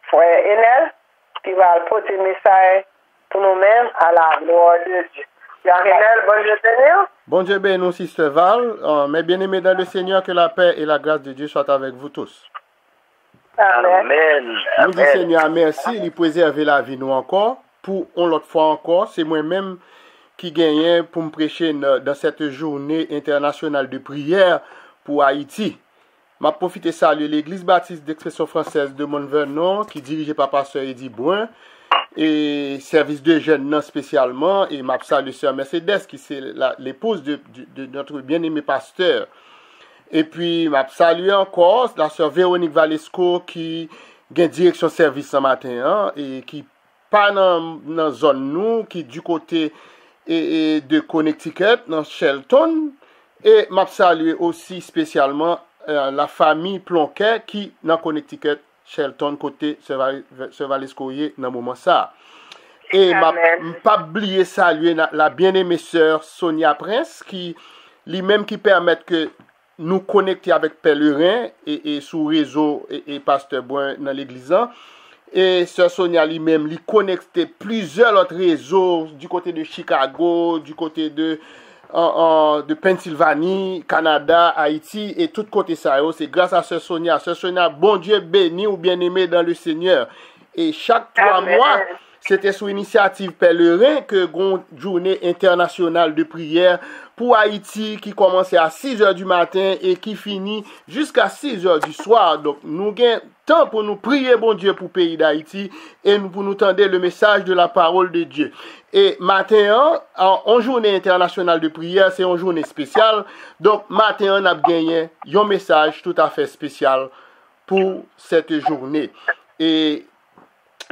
frère Enel, qui va porter le message pour nous-mêmes à la gloire de Dieu. Frère Enel, bon Dieu béni. Bon Dieu béni, Sister Val. Mes bien-aimés dans le Seigneur, que la paix et la grâce de Dieu soient avec vous tous. Amen. Nous disons Seigneur, merci, il préserve la vie nous encore. Pour une autre fois encore, c'est moi-même qui gagne pour me prêcher dans cette journée internationale de prière pour Haïti. Je profite de saluer l'Église baptiste d'expression française de Mont-Vernon, qui est dirigée par Pasteur Eddie Brun, et service de jeunes spécialement, et je salue Sœur Mercedes, qui c'est l'épouse de notre bien-aimé pasteur. Et puis, je salue encore la Sœur Véronique Valesco, qui a direction service ce matin, et qui pas dans la zone nous, qui du côté de Connecticut, dans Shelton. Et je salue aussi spécialement la famille Plonquet qui dans Connecticut, Shelton, côté Sœur Valescoyer dans le moment ça. Et je pas oublier saluer la bien-aimée sœur Sonia Prince qui lui-même qui permet que nous connecter avec pèlerins et sous réseau et pasteur Brun dans l'église. Et sœur Sonia lui-même lui connectait plusieurs autres réseaux du côté de Chicago, du côté de Pennsylvanie, Canada, Haïti et tout côté ça. C'est grâce à Sœur Sonia. Sœur Sonia, bon Dieu béni ou bien-aimé dans le Seigneur. Et chaque 3 mois, c'était sous initiative pèlerin que une journée internationale de prière pour Haïti qui commençait à 6h du matin et qui finit jusqu'à 6h du soir. Donc nous avons temps pour nous prier bon Dieu pour le pays d'Haïti et pour nous tendre le message de la parole de Dieu. Et matin, en journée internationale de prière, c'est une journée spéciale. Donc matin, on a gagné un message tout à fait spécial pour cette journée. Et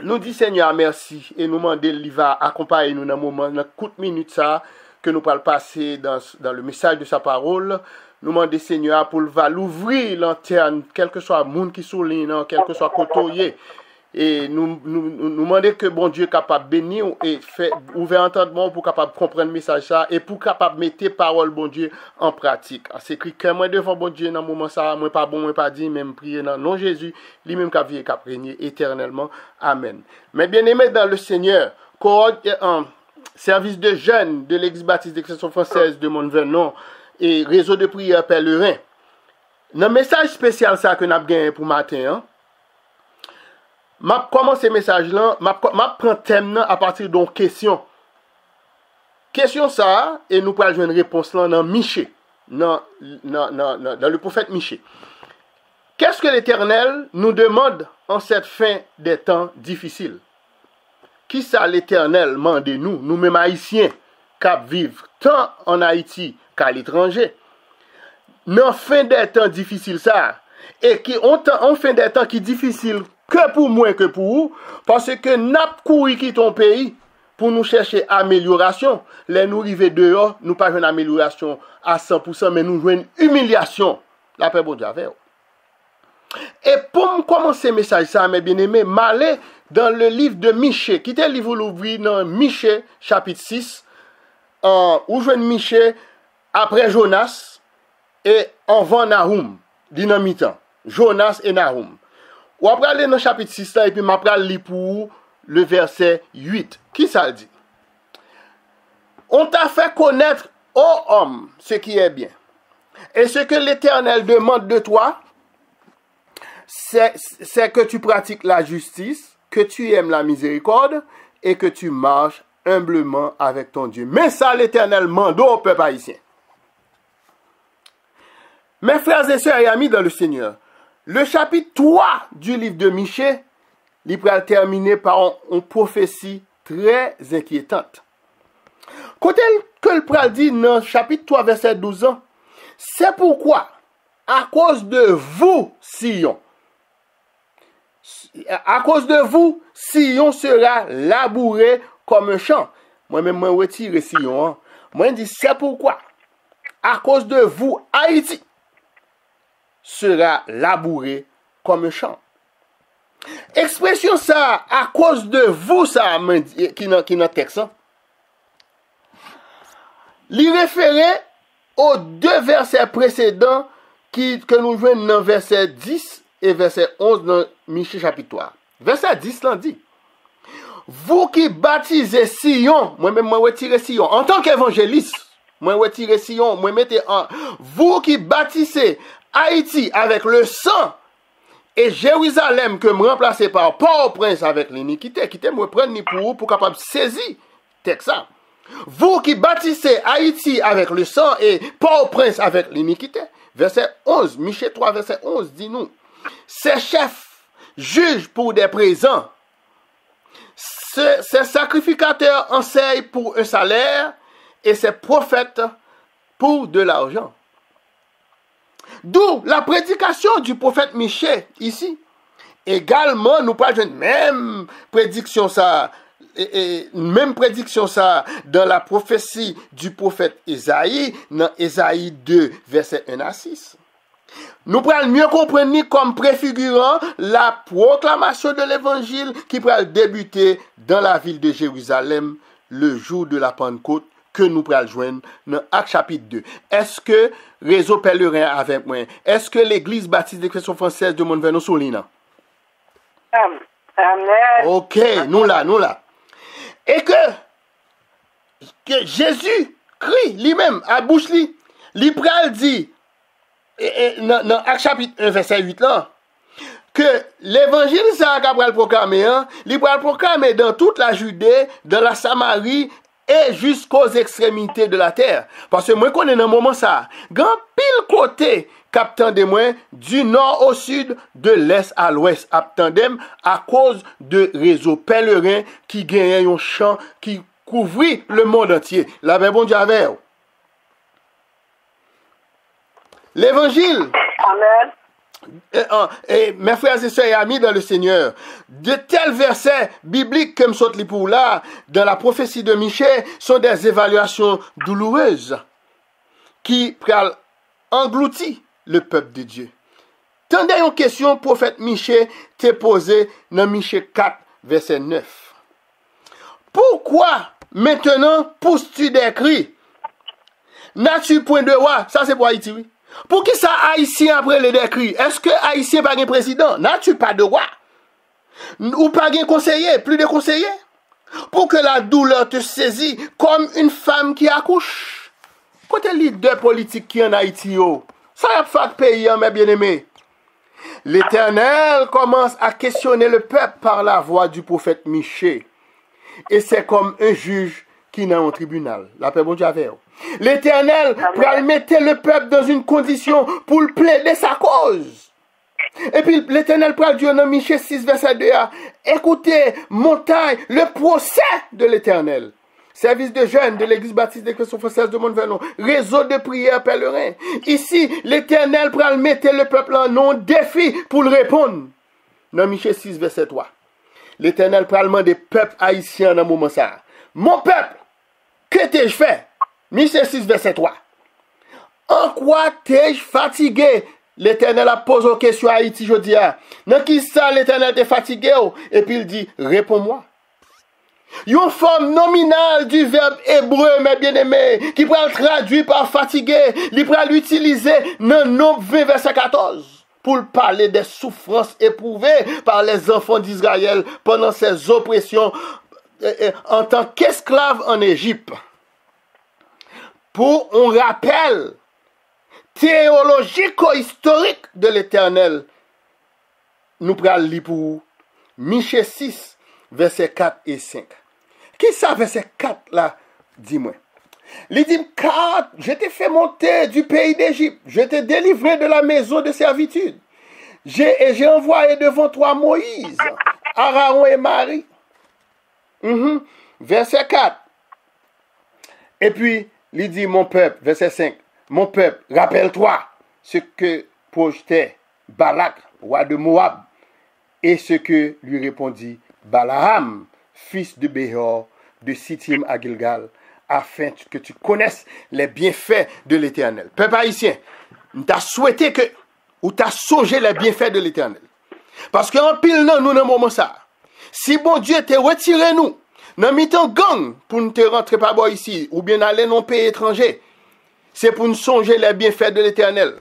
nous disons Seigneur merci et nous demandons qu'il va accompagner nous dans le moment, dans courte minute ça, que nous allons passer dans le message de sa parole. Nous demandons Seigneur pour l'ouvrir lanterne, quel que soit le monde qui souligne, quel que soit le côté. Et nous demandons que bon Dieu est capable de bénir et faire ouvrir entendement pour capable comprendre le message ça et pour capable mettre parole bon Dieu en pratique. C'est écrit que moi devant bon Dieu dans le moment ça, moi pas bon, moi pas dit, même prier dans le nom de Jésus, lui-même qui vient qui régner éternellement. Amen. Mais bien aimé dans le Seigneur, service de jeunes de l'Église baptiste d'expression française de Mont-Vernon et réseau de prière pèlerin. Dans le message spécial ça que nous avons gagné pour matin, m'a commencé message là, m'a prend thème à partir d'une question. Question ça et nous pourrons jouer une réponse là dans Michée, dans le prophète Michée. Qu'est-ce que l'Éternel nous demande en cette fin des temps difficiles? Qui ça l'Éternel demande nous, nous-mêmes haïtiens, qui vivent tant en Haïti qu'à l'étranger, dans fin des temps difficiles ça, et qui ont en fin des temps qui difficiles que pour moi que pour vous, parce que nous avons couru qui ton pays pour nous chercher amélioration. Les nous arriver dehors, nous pas une amélioration à 100%, mais nous jouons une humiliation. La paix bon Dieu avec vous. Et pour commencer le message, ça, mes bien-aimés, m'aller dans le livre de Michée. Quittez le livre où l'ouvrir dans Michée, chapitre 6, où je Michée après Jonas et avant Nahum, dynamitant. Jonas et Nahum. Ou après aller dans le chapitre 6 là, et puis m'après lire pour le verset 8. Qui ça dit? On t'a fait connaître, ô homme, ce qui est bien. Et ce que l'Éternel demande de toi, c'est que tu pratiques la justice, que tu aimes la miséricorde et que tu marches humblement avec ton Dieu. Mais ça, l'Éternel demande au peuple haïtien. Mes frères et sœurs et amis dans le Seigneur, le chapitre 3 du livre de Michée, il va terminer par une prophétie très inquiétante. Côté que le pral dit dans le chapitre 3, verset 12 ans, c'est pourquoi, à cause de vous, Sion, Sion sera labouré comme un champ. Moi-même, je retire Sion. Hein. Moi, je dis, c'est pourquoi, à cause de vous, Haïti, sera labouré comme un champ. Expression ça, à cause de vous, ça, qui dans texte. Hein. L'y référer aux 2 versets précédents que nous jouons dans verset 10 et verset 11 dans Michée chapitre 3. Verset 10 l'en dit. Vous qui baptisez Sion, moi-même, moi retire Sion. En tant qu'évangéliste, moi retire Sion, moi mettez en. Vous qui bâtissez Haïti avec le sang et Jérusalem que me remplacez par Port-au-Prince avec l'iniquité, qui me prendre ni pour capable saisir texte ça. Vous qui bâtissez Haïti avec le sang et Port-au-Prince avec l'iniquité. Verset 11, Michée 3, verset 11 dit nous. Ces chefs jugent pour des présents. Ces sacrificateurs enseignent pour un salaire et ces prophètes pour de l'argent. D'où la prédication du prophète Michée ici. Également, nous parlons de même prédiction ça, même prédiction ça dans la prophétie du prophète Isaïe, dans Isaïe 2, verset 1 à 6. Nous pourrons mieux comprendre comme préfigurant la proclamation de l'évangile qui pourra débuter dans la ville de Jérusalem le jour de la Pentecôte que nous pourrons joindre dans Actes chapitre 2. Est-ce que réseau pèlerin avec moi? Est-ce que l'église baptiste de Christ française de Montvernon Solina? Amen. Ok, nous là. Et que Jésus crie lui-même à bouche li pral dit dans Actes chapitre 1 verset 8 là que l'évangile ça qu'a proclamé il pral proclamer dans toute la Judée, dans la Samarie et jusqu'aux extrémités de la terre. Parce que moi connais dans moment ça, grand pile côté captant de moi du nord au sud, de l'est à l'ouest attendem à cause de réseau pèlerin qui gagne un champ qui couvrit le monde entier. La ben bon Dieu avec. L'évangile. Amen. Et mes frères et sœurs et amis dans le Seigneur, de tels versets bibliques comme saute les pour là, dans la prophétie de Michée, sont des évaluations douloureuses qui engloutit le peuple de Dieu. Tendez une question, prophète Michée t'est posée dans Michée 4, verset 9. Pourquoi maintenant pousses-tu des cris? N'as-tu point de roi? Ça c'est pour Haïti, oui. Pour qui ça Haïtien après les décrets? Est-ce que Haïtien pas un président? N'as-tu pas de roi? Ou pas un conseiller? Plus de conseillers? Pour que la douleur te saisit comme une femme qui accouche. Côté leader politique qui en Haïti, ça a fait pays, mes bien-aimés. L'Éternel commence à questionner le peuple par la voix du prophète Michée. Et c'est comme un juge qui n'a un tribunal. La paix, bon Dieu avec vous. L'Éternel va mettre le peuple dans une condition pour plaider sa cause. Et puis l'Éternel va dire dans Michée 6, verset 2, écoutez, montagne, le procès de l'Éternel. Service de jeunes de l'église baptiste de Christ française de Montvernon. Réseau de prières pèlerins. Ici, l'Éternel va mettre le peuple en défi pour le répondre. Dans Michée 6, verset 3. L'Éternel va demander peuple haïtien dans le moment ça. Mon peuple, que t'ai-je fait? Michée 6, verset 3. En quoi t'es-je fatigué? L'Éternel a posé une question à Haïti, je dis. Dans qui ça l'Éternel t'est fatigué? Et puis il dit, réponds-moi. Une forme nominale du verbe hébreu, mes bien-aimés, qui peut être traduit par fatigué, il peut l'utiliser dans Nombre 20, verset 14, pour parler des souffrances éprouvées par les enfants d'Israël pendant ces oppressions en tant qu'esclaves en Égypte. Pour un rappel théologico-historique de l'Éternel, nous prenons lire pour Michée 6, versets 4 et 5. Qui ça, verset 4 là? Dis-moi. Il dit, car je t'ai fait monter du pays d'Égypte, je t'ai délivré de la maison de servitude. J'ai envoyé devant toi Moïse, Aaron et Marie. Verset 4. Et puis, il dit, mon peuple, verset 5, mon peuple, rappelle-toi ce que projetait Balak, roi de Moab, et ce que lui répondit Balaam, fils de Béhor, de Sittim à Gilgal, afin que tu connaisses les bienfaits de l'Éternel. Peuple haïtien, t'as souhaité que, ou t'as songé les bienfaits de l'Éternel. Parce qu'en pile, non, nous, dans le moment ça, si bon Dieu t'a retiré nous, dans mi-temps gang, pour ne te rentrer pas bas ici, ou bien aller dans un pays étranger, c'est pour nous songer les bienfaits de l'Éternel.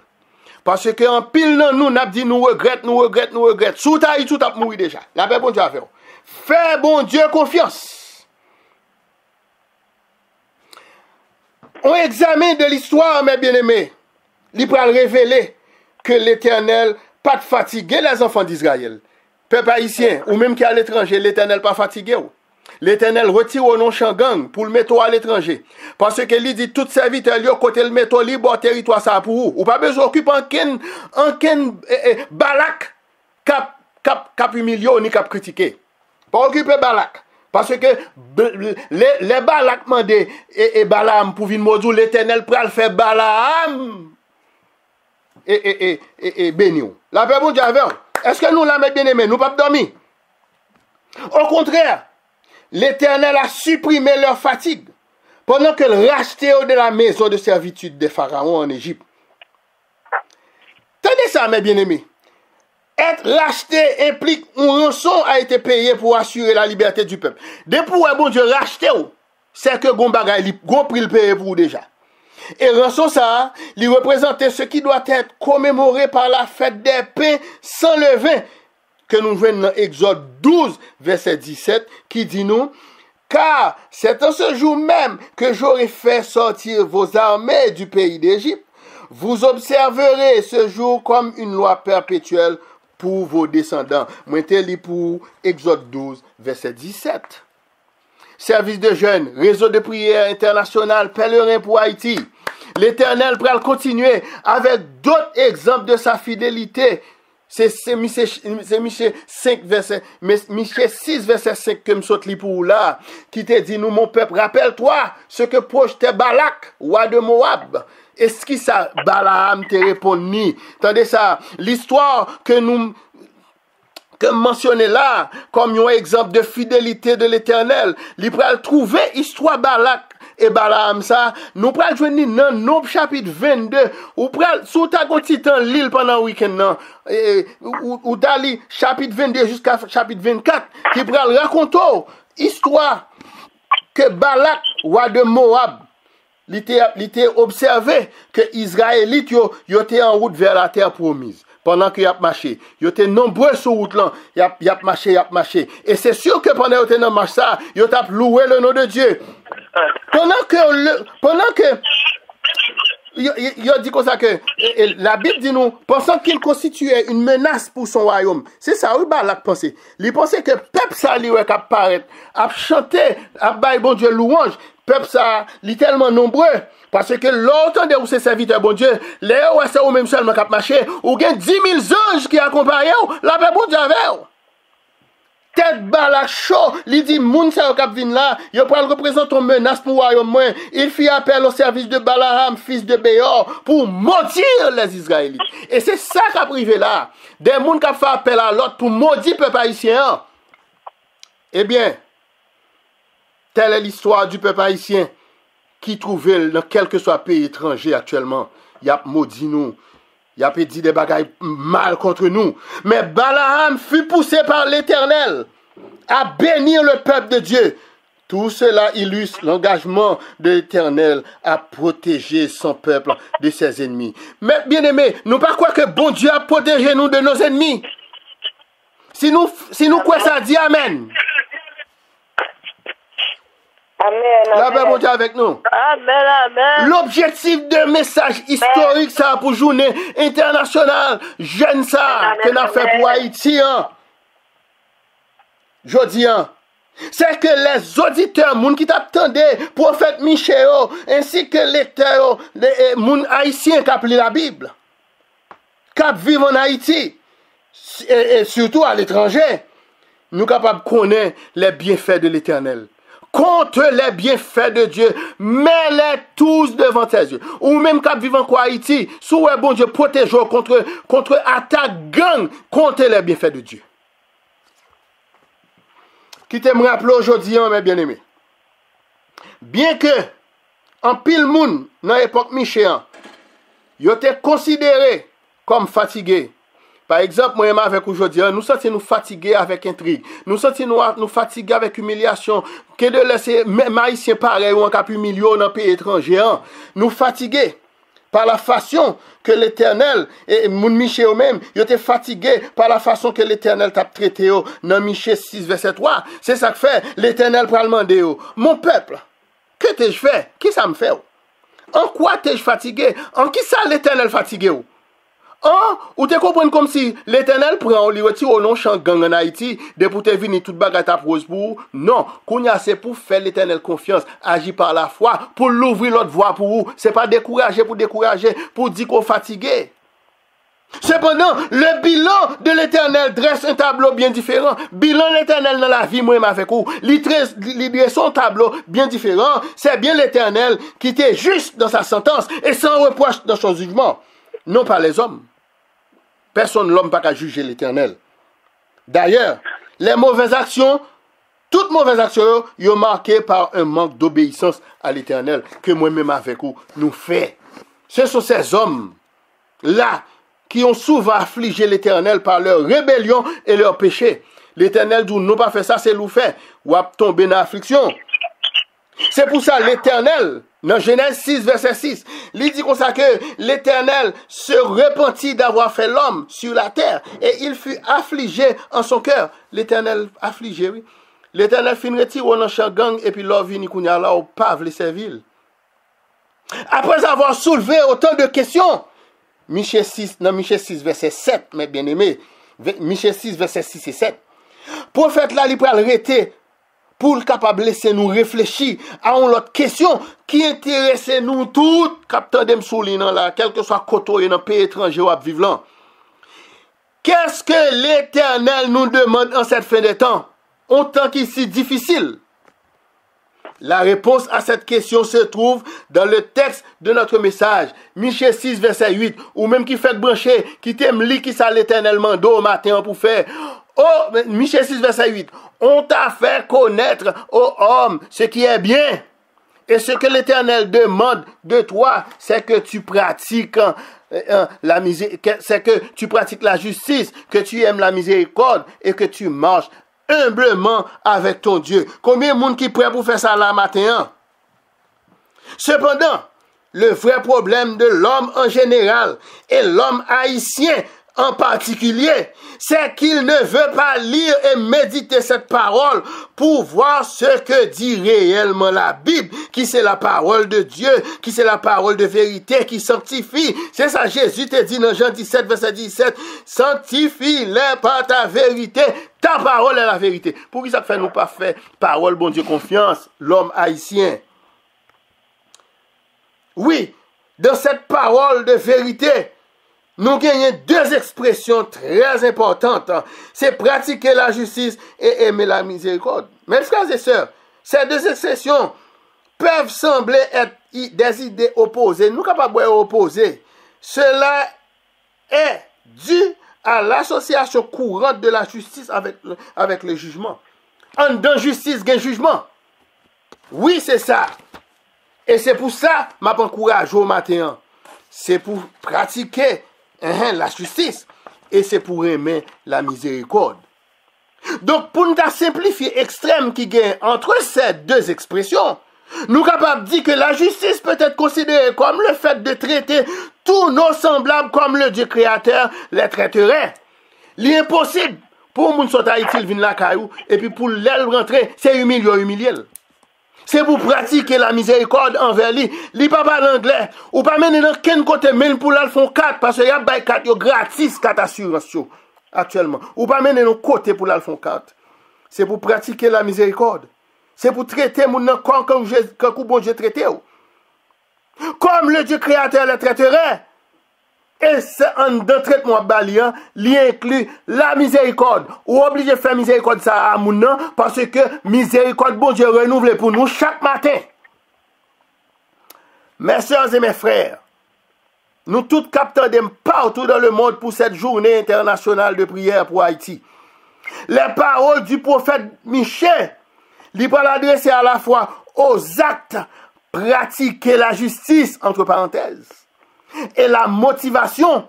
Parce que en pile nan nous n'a dit nous regrette. Sous taille tout a mouru déjà. La paix bon Dieu a fait. Fais bon Dieu confiance. On examine de l'histoire, mes bien-aimés. Il peut révéler que l'Éternel pas fatigué les enfants d'Israël. Peuple haïtien, ou même qui est à l'étranger, l'Éternel pas fatigué. L'Éternel retire au nom changang pour le mettre à l'étranger. Parce que lui dit tout serviteur lui côté le mettre libre territoire ça pour vous. Ou pas besoin d'occuper en ken Balak cap humilié ni cap critiqué. Pas occuper Balak. Parce que les Balak mandé et Balaam pour venir maudire l'Éternel pour le faire Balaam et bénio. La paix bon Dieu avec. Est-ce que nous la met bien aimé, nous pas dormir? Au contraire, l'Éternel a supprimé leur fatigue pendant qu'elle rachetait de la maison de servitude des pharaons en Égypte. Tenez ça, mes bien-aimés. Être racheté implique une rançon a été payée pour assurer la liberté du peuple. Depuis que bon Dieu racheté, c'est que gon bagay gon prix le payer pour déjà. Et rançon ça, il représentait ce qui doit être commémoré par la fête des pains sans levain que nous voyons dans Exode 12, verset 17, qui dit nous, car c'est en ce jour même que j'aurai fait sortir vos armées du pays d'Égypte. Vous observerez ce jour comme une loi perpétuelle pour vos descendants. Moi, je lis pour Exode 12, verset 17. Service de jeunes, réseau de prière international, pèlerin pour Haïti. L'Éternel pourra continuer avec d'autres exemples de sa fidélité. C'est Michée 5 verset, Michée 6 verset 5 que me saute li pour là, qui te dit nous mon peuple, rappelle-toi ce que projetait Balak, roi de Moab. Est-ce que ça Balaam te répond ni? Tendez ça, l'histoire que mentionné là, comme un exemple de fidélité de l'Éternel, il pourra trouver histoire Balak et Balaam ça, nous pral joindre dans Nombre chapitre 22, ou pral sous ta titan l'île pendant le week-end ou dali chapitre 22 jusqu'à chapitre 24 qui pral raconter histoire que Balak roi de Moab il était observé que Israélites yo étaient en route vers la terre promise. Pendant qu'il a marché, il était nombreux sur route là, il a marché. Et c'est sûr que pendant qu'il était dans marche ça, il a loué le nom de Dieu. Pendant que il a dit comme ça que la Bible dit nous, pensant qu'il constituait une menace pour son royaume. C'est ça, oui, Balak pensait. Il pensait que peuple ça lui a paraître, a chanter, a bailler bon Dieu louange. Peuple ça, il est tellement nombreux. Parce que longtemps de ces serviteurs, bon Dieu, les ouais, c'est au même seulement qui marché, ou bien 10 000 anges qui accompagnent, la paix bon Dieu avec. Tête Balak chaud, il dit, moun sa yo kap vin là, yo pral représente une menace pour royaume moins. Il fit appel au service de Balaam, fils de Béor, pour maudire les Israélites. Et c'est ça qu'a privé là. Des moun qui fait appel à l'autre pour maudire peuple haïtien. Eh bien, telle est l'histoire du peuple haïtien qui trouvait dans quel que soit pays étranger actuellement. Il y a maudit nous. Il a dit des bagailles mal contre nous. Mais Balaam fut poussé par l'Éternel à bénir le peuple de Dieu. Tout cela illustre l'engagement de l'Éternel à protéger son peuple de ses ennemis. Mais bien aimés, nous pas croire que bon Dieu a protégé nous de nos ennemis. Si nous quoi ça dit amen. Amen. La paix bon Dieu avec nous. Amen. L'objectif de message historique ça pour journée internationale jeune ça que n'a fait pour Haïti jodi c'est que les auditeurs moun qui t'attendaient prophète Michel ainsi que lecteurs les moun haïtiens qui appellent la Bible qui vivent en Haïti et surtout à l'étranger nous capables de connaître les bienfaits de l'Éternel. Compte les bienfaits de Dieu, mets-les tous devant tes yeux. Ou même quand vivant en Haïti, sous bon Dieu protège contre attaque gang, compte les bienfaits de Dieu. Qui te me rappelle aujourd'hui, mes bien-aimés. Bien que, en pile moun, dans l'époque Michel, ils étaient considérés comme fatigués. Par exemple, moi et avec aujourd'hui, nous sentons nous fatigués avec intrigue. Nous sentons nous fatigués avec humiliation. Que de laisser Haïtiens pareil ou en cap humilié dans un pays étranger. Nous fatigués. par la façon que l'Éternel, et moun Michée ou même, yo te fatigué par la façon que l'Éternel t'a traité dans Michée 6, verset 3. C'est ça que fait, l'Éternel pral demander yo, mon peuple, que t'ai-je fait? Qui ça me fait? En quoi t'ai-je fatigué? En qui ça l'Éternel fatigué? Ou te comprendre comme si l'Éternel prend li retire au non champ gang en Haïti, de pour te venir toute bagarre ta pose pour non, kounya c'est pour faire l'Éternel confiance, agir par la foi, pour l'ouvrir l'autre voie pour vous, c'est pas décourager, pour dire qu'on fatigué. Cependant, le bilan de l'Éternel dresse un tableau bien différent. Bilan de l'Éternel dans la vie, moi-même avec vous, il dresse un tableau bien différent. C'est bien l'Éternel qui était juste dans sa sentence et sans reproche dans son jugement. Non pas les hommes. Personne, l'homme, pas qu'à juger l'Éternel. D'ailleurs, les mauvaises actions, toutes mauvaises actions, sont marquées par un manque d'obéissance à l'Éternel que moi-même avec vous, nous fait. Ce sont ces hommes-là qui ont souvent affligé l'Éternel par leur rébellion et leur péché. L'Éternel dit, non pas fait ça, c'est nous fait. Ou à tomber dans l'affliction. C'est pour ça l'Éternel, dans Genèse 6, verset 6, il dit comme ça que l'Éternel se repentit d'avoir fait l'homme sur la terre et il fut affligé en son cœur. L'Éternel affligé, oui. L'Éternel fin retire dans champ gang et puis l'or vini kounya là au pave les serviles. Après avoir soulevé autant de questions, Michée 6, verset 7, mes bien-aimés, Michée 6, verset 6 et 7, prophète là, il peut arrêter pour le capable de laisser nous réfléchir à une autre question qui intéresse nous tous, capteur de m'soulinan là, quel que soit côté dans pays étranger ou à vivre là. Qu'est-ce que l'Éternel nous demande en cette fin de temps, en temps qui est si difficile? La réponse à cette question se trouve dans le texte de notre message, Michée 6, verset 8, ou même qui fait brancher, qui t'aime li qui ça l'Éternel mando au matin pour faire. Oh, Michée 6, verset 8, on t'a fait connaître, ô homme, ce qui est bien. Et ce que l'Éternel demande de toi, c'est que tu pratiques la miséricorde, c'est que tu pratiques la justice, que tu aimes la miséricorde et que tu marches humblement avec ton Dieu. Combien de monde qui est prêt pour faire ça là matin? Cependant, le vrai problème de l'homme en général et l'homme haïtien en particulier, c'est qu'il ne veut pas lire et méditer cette parole pour voir ce que dit réellement la Bible, qui c'est la parole de Dieu, qui c'est la parole de vérité, qui sanctifie. C'est ça, Jésus te dit dans Jean 17, verset 17, sanctifie-les par ta vérité, ta parole est la vérité. Pour qui ça fait nous pas faire parole, bon Dieu, confiance, l'homme haïtien? Oui, dans cette parole de vérité, nous gagnons deux expressions très importantes. C'est pratiquer la justice et aimer la miséricorde. Mes frères et sœurs, ces deux expressions peuvent sembler être des idées opposées. Nous ne sommes pas opposés. Cela est dû à l'association courante de la justice avec le jugement. En dans justice, il y a jugement. Oui, c'est ça. Et c'est pour ça que je m'encourage au matin. C'est pour pratiquer la justice et c'est pour aimer la miséricorde. Donc, pour nous simplifier extrême qui gagne entre ces deux expressions, nous sommes capables de dire que la justice peut être considérée comme le fait de traiter tous nos semblables comme le Dieu créateur les traiterait. L'impossible pour moun sot Haïti vin la caillou et puis pour l'elle rentrer, c'est humilier. C'est pour pratiquer la miséricorde envers lui. Li pas parler anglais. Ou pas mener dans quel côté même pour l'al font 4 parce que y a bay 4 yo gratis 4 assurance actuellement. Ou pas mener dans côté pour l'al font 4. C'est pour pratiquer la miséricorde. C'est pour traiter moun nan comme bon Dieu traité ou. Comme le Dieu créateur le traiterait. Et c'est un traitement balian, li inclut la miséricorde. Ou obligé de faire miséricorde ça à moun nan, parce que miséricorde bon Dieu renouvelé pour nous chaque matin. Mes sœurs et mes frères, nous tous capteurs de partout dans le monde pour cette journée internationale de prière pour Haïti. Les paroles du prophète Michée, il peut l'adresser à la fois aux actes, pratiquer la justice, entre parenthèses, et la motivation,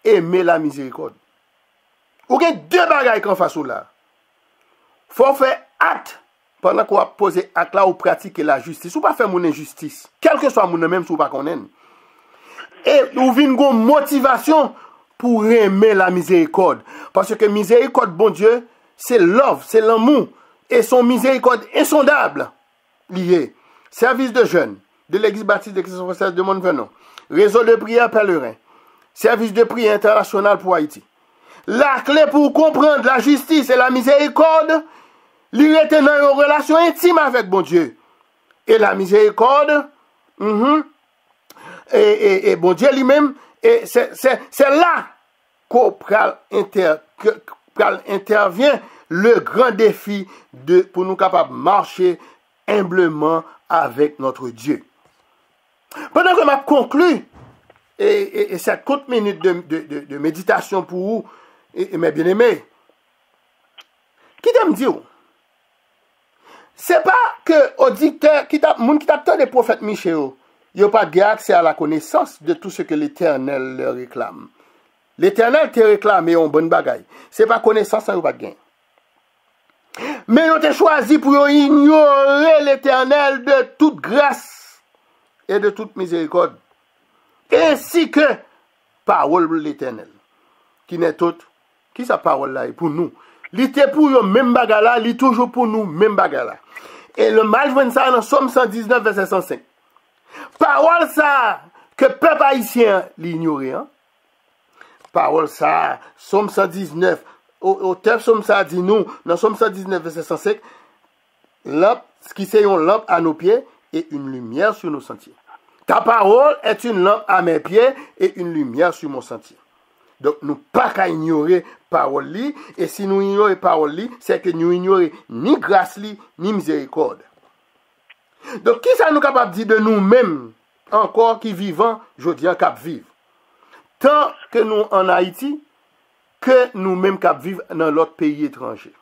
aimer la miséricorde. Ou il y a deux bagailles qu'on fait là. Il faut faire acte pendant qu'on va poser acte là ou pratiquer la justice. Ou pas faire mon injustice. Quel que soit mon même si vous pas connaître. Et ou vin gon motivation pour aimer la miséricorde. Parce que miséricorde, bon Dieu, c'est love, c'est l'amour. Et son miséricorde insondable lié. Service de jeunes de l'Église baptiste de Christ française de Montvenant. Réseau de prière pèlerin. Service de prière international pour Haïti. La clé pour comprendre la justice et la miséricorde, il était dans une relation intime avec bon Dieu. Et la miséricorde, et bon Dieu lui-même, et c'est là qu'al intervient le grand défi pour nous capables de marcher humblement avec notre Dieu. Pendant que je conclue, et cette courte minute de méditation pour vous, mes bien-aimés, qui t'a me dit, c'est pas que auditeur, moun qui t'a des prophètes Michel, il n'y a pas de accès à la connaissance de tout ce que l'Éternel leur réclame. L'Éternel te réclame en bonne bagaille. C'est pas connaissance, ça n'a pas de gain. Mais ils ont choisi pour ignorer l'Éternel de toute grâce et de toute miséricorde. Ainsi que parole de l'Éternel. Qui n'est autre, qui sa parole là est pour nous. L'était pour eux même bagala, l'est toujours pour nous même bagala. Et le mal voit ça dans Somme 119 verset 105. Parole ça que peuple haïtien l'ignorait. Hein? Parole ça, Somme 119. Au texte Somme ça dit nous, dans Somme 119 verset 105, lampe, ce qui c'est une lampe à nos pieds et une lumière sur nos sentiers. Ta parole est une lampe à mes pieds et une lumière sur mon sentier. Donc, nous pas qu'à ignorer parole li, et si nous ignorons parole li, c'est que nous ignorons ni grâce li, ni miséricorde. Donc, qui ça nous capable de dire de nous-mêmes, encore qui vivons, je dis cap vivre. Tant que nous en Haïti, que nous-mêmes cap vivre dans l'autre pays étranger.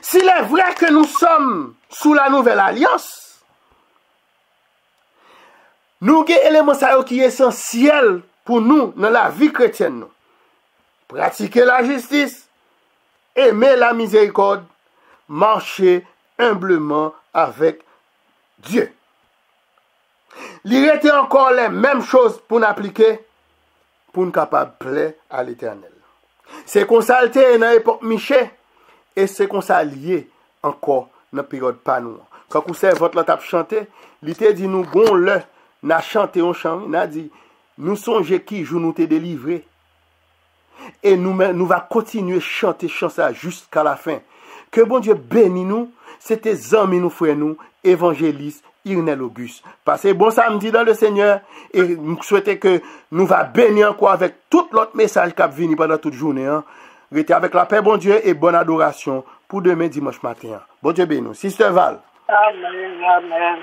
S'il est vrai que nous sommes sous la nouvelle alliance, nous avons un élément qui est essentiel pour nous dans la vie chrétienne. Pratiquer la justice, aimer la miséricorde, marcher humblement avec Dieu. Il était encore les mêmes choses pour nous appliquer, pour nous capables de plaire à l'Éternel. C'est qu'on s'alté dans l'époque Michel, et c'est qu'on s'allié encore dans la période panou. Quand vous savez, votre tape chanté, il te dit nous gon le, n'a chanté un chant, n'a dit nous songeons qui jour nous t'es délivré. Et nous va continuer à chanter ça jusqu'à la fin. Que bon Dieu bénisse nous, c'était amis nous frères nous, évangélistes, Irnel Auguste. Passez bon samedi dans le Seigneur et nous souhaitons que nous va bénir encore avec tout l'autre message qui va venir pendant toute journée. Hein. Restez avec la paix, bon Dieu, et bonne adoration pour demain dimanche matin. Bon Dieu bénisse nous. Sister Val. Amen, amen.